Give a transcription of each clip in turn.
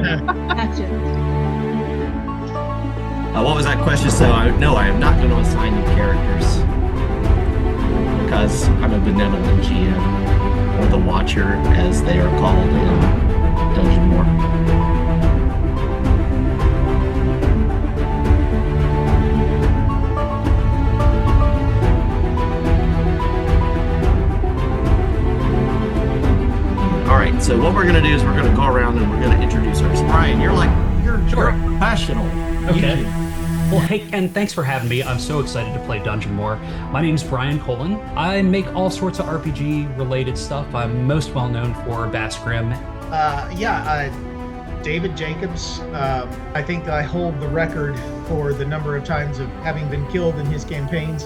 Gotcha. What was that question? So, no, I am not going to assign you characters because I'm a benevolent GM, or the Watcher, as they are called in Dungeon More. All right, so what we're going to do is we're going to go around and we're going to introduce ourselves. Brian, you're a professional. Okay. Well, hey, Ken, thanks for having me. I'm so excited to play Dungeon More. My name's Brian Colin. I make all sorts of RPG-related stuff. I'm most well known for Bass Grim. David Jacobs. I think I hold the record for the number of times of having been killed in his campaigns.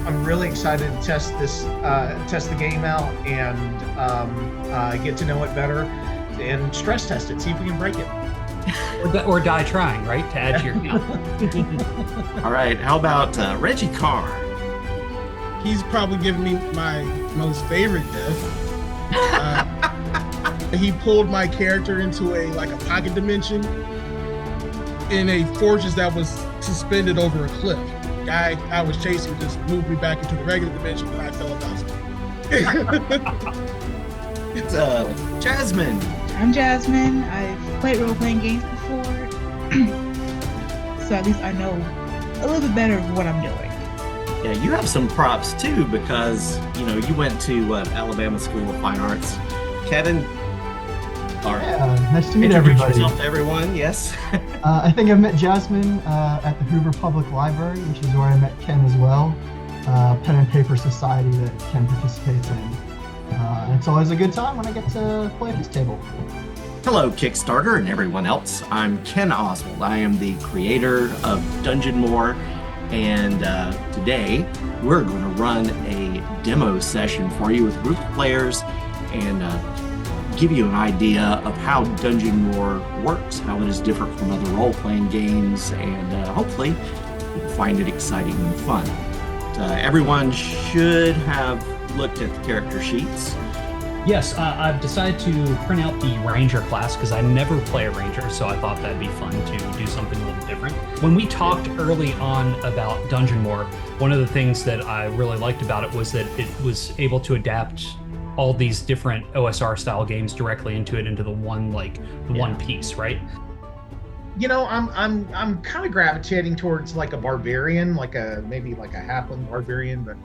I'm really excited to test the game out and get to know it better and stress test it, see if we can break it. Or die trying, right? To add to your count. All right, how about Reggie Carr? He's probably given me my most favorite death. He pulled my character into a pocket dimension in a fortress that was suspended over a cliff. Guy I was chasing just moved me back into the regular dimension and I fell about. It's Jasmine. I'm Jasmine. I've played role-playing games before, so at least I know a little bit better of what I'm doing. Yeah, you have some props too because you went to Alabama School of Fine Arts. Kevin. Nice to meet everybody. Introduce yourself to everyone, yes. I think I've met Jasmine at the Hoover Public Library, which is where I met Ken as well. Pen and Paper Society that Ken participates in. It's always a good time when I get to play at his table. Hello, Kickstarter and everyone else. I'm Ken Oswald. I am the creator of Dungeon More, and today we're going to run a demo session for you with a group of players and give you an idea of how Dungeon More works, how it is different from other role-playing games, and hopefully you'll find it exciting and fun. Everyone should have looked at the character sheets. Yes, I've decided to print out the Ranger class because I never play a Ranger, so I thought that'd be fun to do something a little different. When we talked early on about Dungeon More, one of the things that I really liked about it was that it was able to adapt all these different OSR style games directly into the one piece, right? I'm kind of gravitating towards like a barbarian, maybe a halfling barbarian, but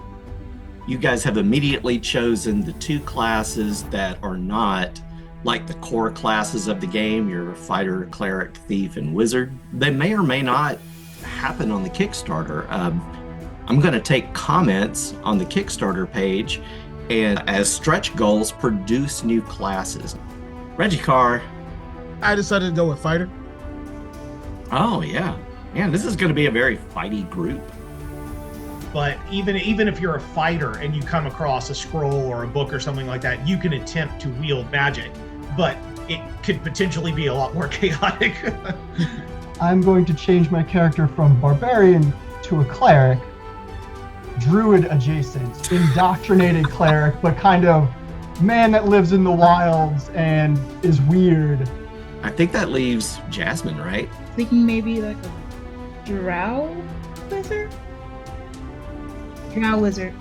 you guys have immediately chosen the two classes that are not like the core classes of the game, your fighter, cleric, thief, and wizard. They may or may not happen on the Kickstarter. I'm going to take comments on the Kickstarter page and as stretch goals, produce new classes. Reggie Carr. I decided to go with fighter. Oh, yeah. Man, this is going to be a very fighty group. But even if you're a fighter and you come across a scroll or a book or something like that, you can attempt to wield magic, but it could potentially be a lot more chaotic. I'm going to change my character from barbarian to a cleric, druid adjacent, indoctrinated cleric, but kind of man that lives in the wilds and is weird. I think that leaves Jasmine, right? Thinking maybe like a drow wizard? Drow wizard.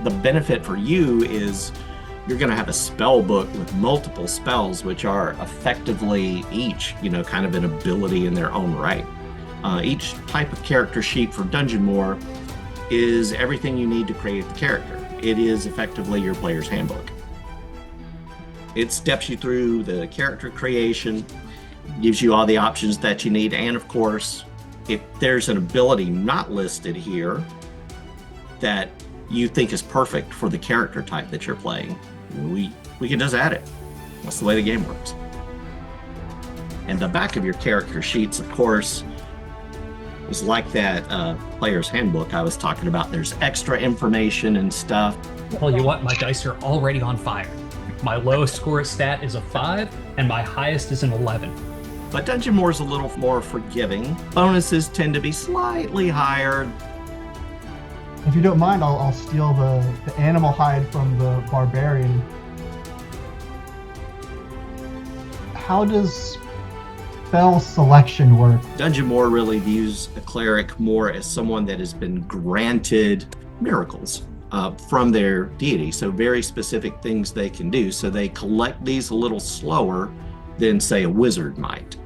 The benefit for you is you're going to have a spell book with multiple spells, which are effectively each, kind of an ability in their own right. Each type of character sheet for Dungeon More is everything you need to create the character. It is effectively your player's handbook. It steps you through the character creation, gives you all the options that you need, and of course, if there's an ability not listed here that you think is perfect for the character type that you're playing, we can just add it. That's the way the game works. And the back of your character sheets, of course, is like that player's handbook I was talking about. There's extra information and stuff. Tell you what, my dice are already on fire. My lowest score stat is a 5, and my highest is an 11. But Dungeon More is a little more forgiving. Bonuses tend to be slightly higher. If you don't mind, I'll steal the animal hide from the barbarian. how does spell selection work? Dungeonmore really views a cleric more as someone that has been granted miracles from their deity, so very specific things they can do. So they collect these a little slower than, say, a wizard might.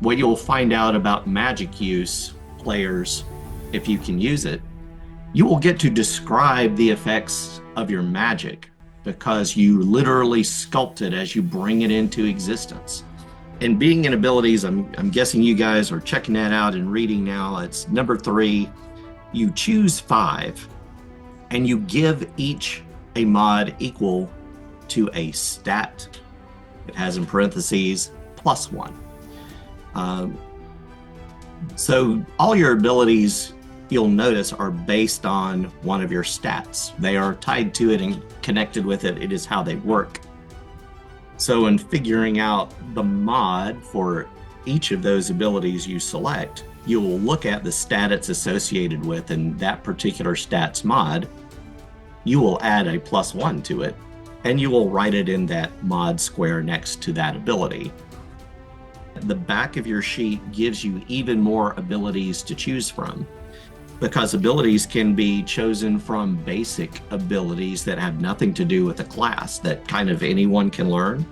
What you'll find out about magic use players, if you can use it, you will get to describe the effects of your magic because you literally sculpt it as you bring it into existence. And being in abilities, I'm guessing you guys are checking that out and reading now. It's number 3. You choose 5, and you give each a mod equal to a stat. It has in parentheses +1. So all your abilities, you'll notice, are based on one of your stats. They are tied to it and connected with it. It is how they work. So in figuring out the mod for each of those abilities you select, you'll look at the stat it's associated with, and that particular stat's mod, you will add a +1 to it, and you will write it in that mod square next to that ability. The back of your sheet gives you even more abilities to choose from, because abilities can be chosen from basic abilities that have nothing to do with a class that kind of anyone can learn.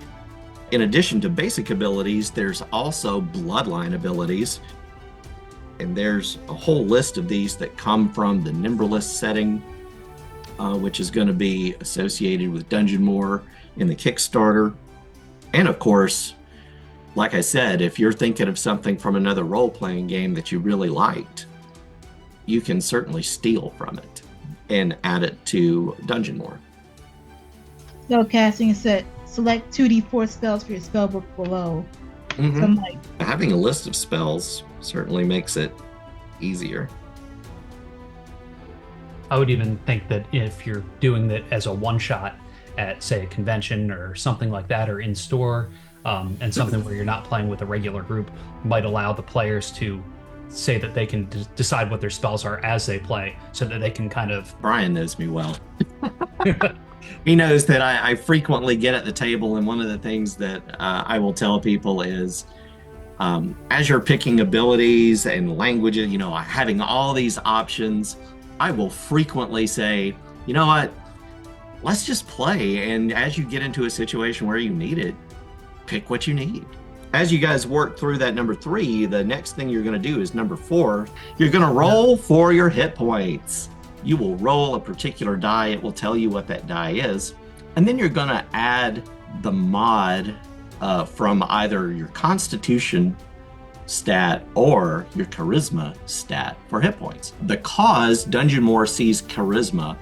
In addition to basic abilities, there's also bloodline abilities. And there's a whole list of these that come from the Nimbrelist setting, which is going to be associated with Dungeonmore in the Kickstarter. And of course, like I said, if you're thinking of something from another role-playing game that you really liked, you can certainly steal from it and add it to Dungeonmore. Spellcasting set. Select 2d4 spells for your spellbook below. Mm-hmm. So I'm like, having a list of spells certainly makes it easier. I would even think that if you're doing that as a one-shot at, say, a convention or something like that, or in store, and something where you're not playing with a regular group, might allow the players to say that they can decide what their spells are as they play, so that they can kind of... Brian knows me well. He knows that I frequently get at the table, and one of the things that I will tell people is, as you're picking abilities and languages, having all these options, I will frequently say, you know what, let's just play. And as you get into a situation where you need it, pick what you need. As you guys work through that number 3, the next thing you're going to do is number 4. You're going to roll for your hit points. You will roll a particular die. It will tell you what that die is. And then you're going to add the mod from either your Constitution stat or your Charisma stat for hit points. Because Dungeonmore sees Charisma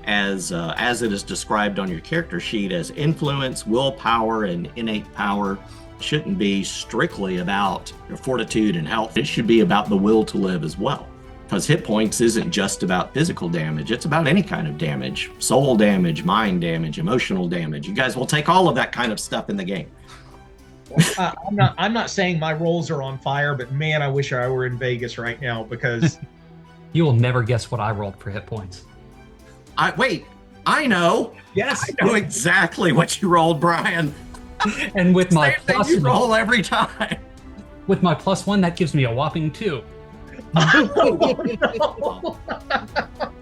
as it is described on your character sheet as influence, willpower, and innate power, shouldn't be strictly about your fortitude and health. It should be about the will to live as well. Because hit points isn't just about physical damage, it's about any kind of damage. Soul damage, mind damage, emotional damage. You guys will take all of that kind of stuff in the game. I'm not saying my rolls are on fire, but man, I wish I were in Vegas right now, because You will never guess what I rolled for hit points. I know. yes, I know exactly what you rolled, Brian. And with my Same thing plus you one, roll every time. with my +1, that gives me a whopping 2.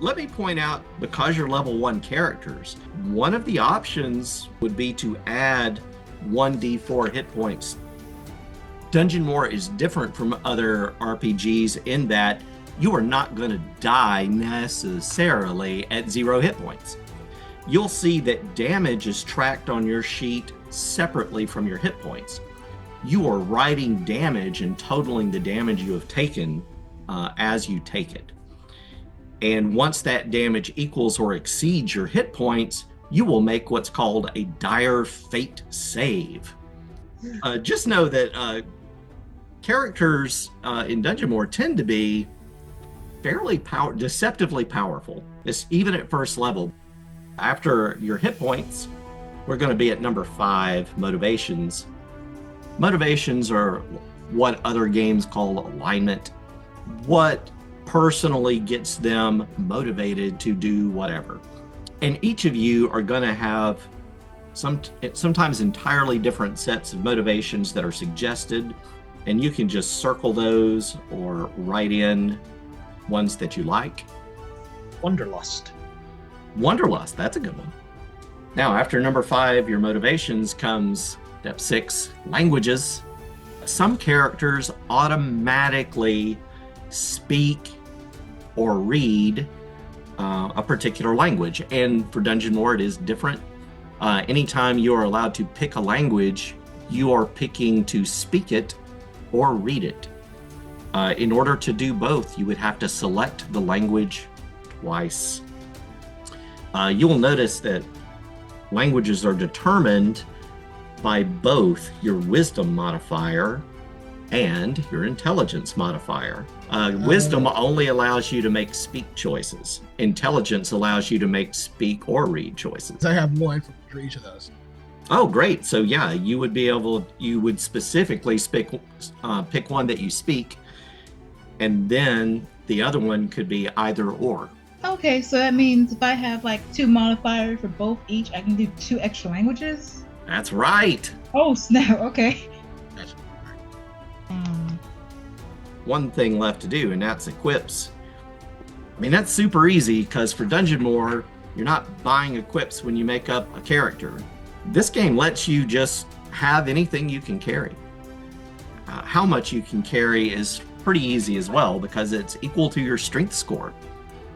Let me point out, because you're level 1 characters, one of the options would be to add 1d4 hit points. Dungeonmore is different from other RPGs in that you are not going to die necessarily at 0 hit points. You'll see that damage is tracked on your sheet separately from your hit points. You are writing damage and totaling the damage you have taken as you take it. And once that damage equals or exceeds your hit points, you will make what's called a dire fate save. Just know that characters in Dungeonmore tend to be fairly deceptively powerful, even at first level. After your hit points, we're going to be at number 5, motivations. Motivations are what other games call alignment. What personally gets them motivated to do whatever. And each of you are going to have sometimes entirely different sets of motivations that are suggested, and you can just circle those or write in ones that you like. Wanderlust. Wanderlust, that's a good one. Now, after number 5, your motivations, comes step 6, languages. Some characters automatically speak or read a particular language, and for DungeonMore it is different. Anytime you are allowed to pick a language, you are picking to speak it or read it. In order to do both, you would have to select the language twice. You will notice that languages are determined by both your wisdom modifier and your intelligence modifier. Wisdom only allows you to make speak choices. Intelligence allows you to make speak or read choices. I have one for each of those. Oh, great. So yeah, you would specifically pick one that you speak, and then the other one could be either or. Okay, so that means if I have like 2 modifiers for both each, I can do 2 extra languages? That's right. Oh, snap. Okay. Gotcha. One thing left to do, and that's equips. I mean, that's super easy because for DungeonMore, you're not buying equips when you make up a character. This game lets you just have anything you can carry. How much you can carry is pretty easy as well because it's equal to your strength score.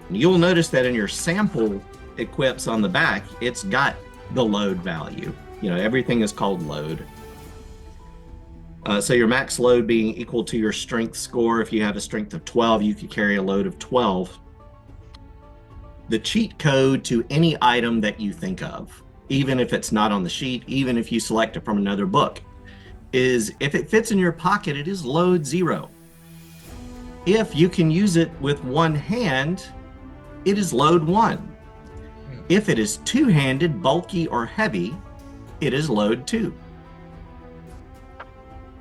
And you'll notice that in your sample equips on the back, it's got the load value. You know, everything is called load. So your max load being equal to your strength score. If you have a strength of 12, you could carry a load of 12. The cheat code to any item that you think of, even if it's not on the sheet, even if you select it from another book, is if it fits in your pocket, it is load 0. If you can use it with one hand, it is load 1. If it is two-handed, bulky, or heavy, it is load 2.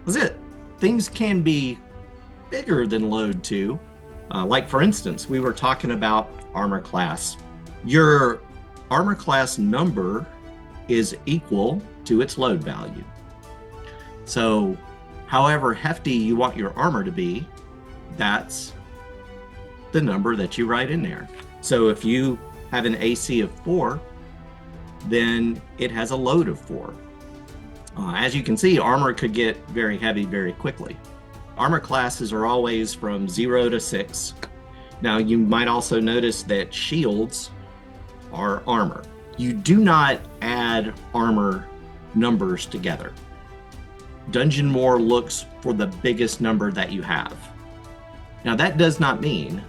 That's it. Things can be bigger than load 2. Like for instance, we were talking about armor class. Your armor class number is equal to its load value. So however hefty you want your armor to be, that's the number that you write in there. So if you have an AC of 4, then it has a load of 4. As you can see, armor could get very heavy very quickly. Armor classes are always from 0 to 6. Now you might also notice that shields are armor. You do not add armor numbers together. DungeonMore looks for the biggest number that you have. Now that does not mean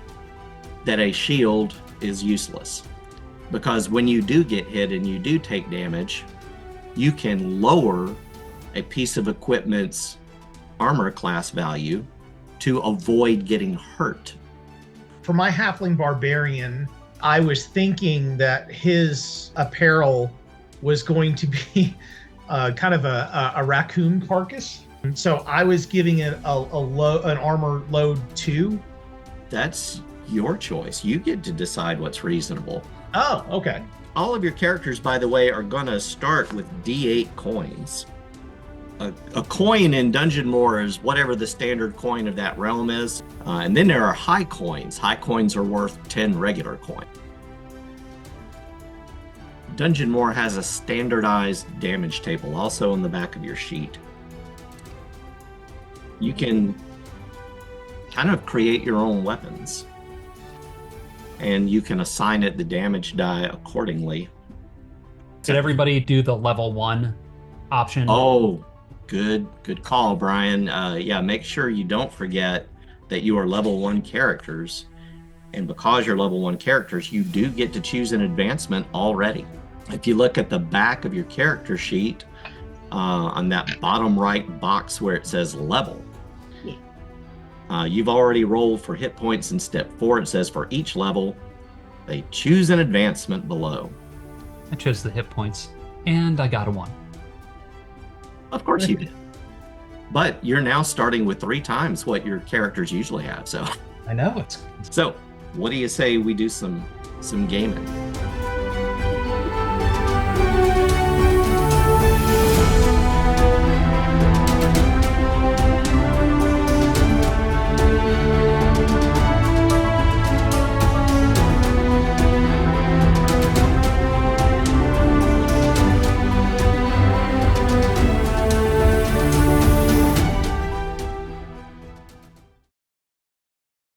that a shield is useless, because when you do get hit and you do take damage, you can lower a piece of equipment's armor class value to avoid getting hurt. For my halfling barbarian, I was thinking that his apparel was going to be kind of a raccoon carcass. So I was giving it an armor load 2. That's your choice. You get to decide what's reasonable. Oh, okay. All of your characters, by the way, are going to start with D8 coins. A coin in DungeonMore is whatever the standard coin of that realm is. And then there are high coins. High coins are worth 10 regular coins. DungeonMore has a standardized damage table also on the back of your sheet. You can kind of create your own weapons, and you can assign it the damage die accordingly. Did everybody do the level 1 option? Oh, good call, Brian. Yeah, make sure you don't forget that you are level 1 characters, and because you're level 1 characters, you do get to choose an advancement already. If you look at the back of your character sheet, on that bottom right box where it says level, you've already rolled for hit points in step 4. It says for each level, they choose an advancement below. I chose the hit points, and I got a 1. Of course you did. But you're now starting with 3 times what your characters usually have. So I know it's. So what do you say we do some gaming?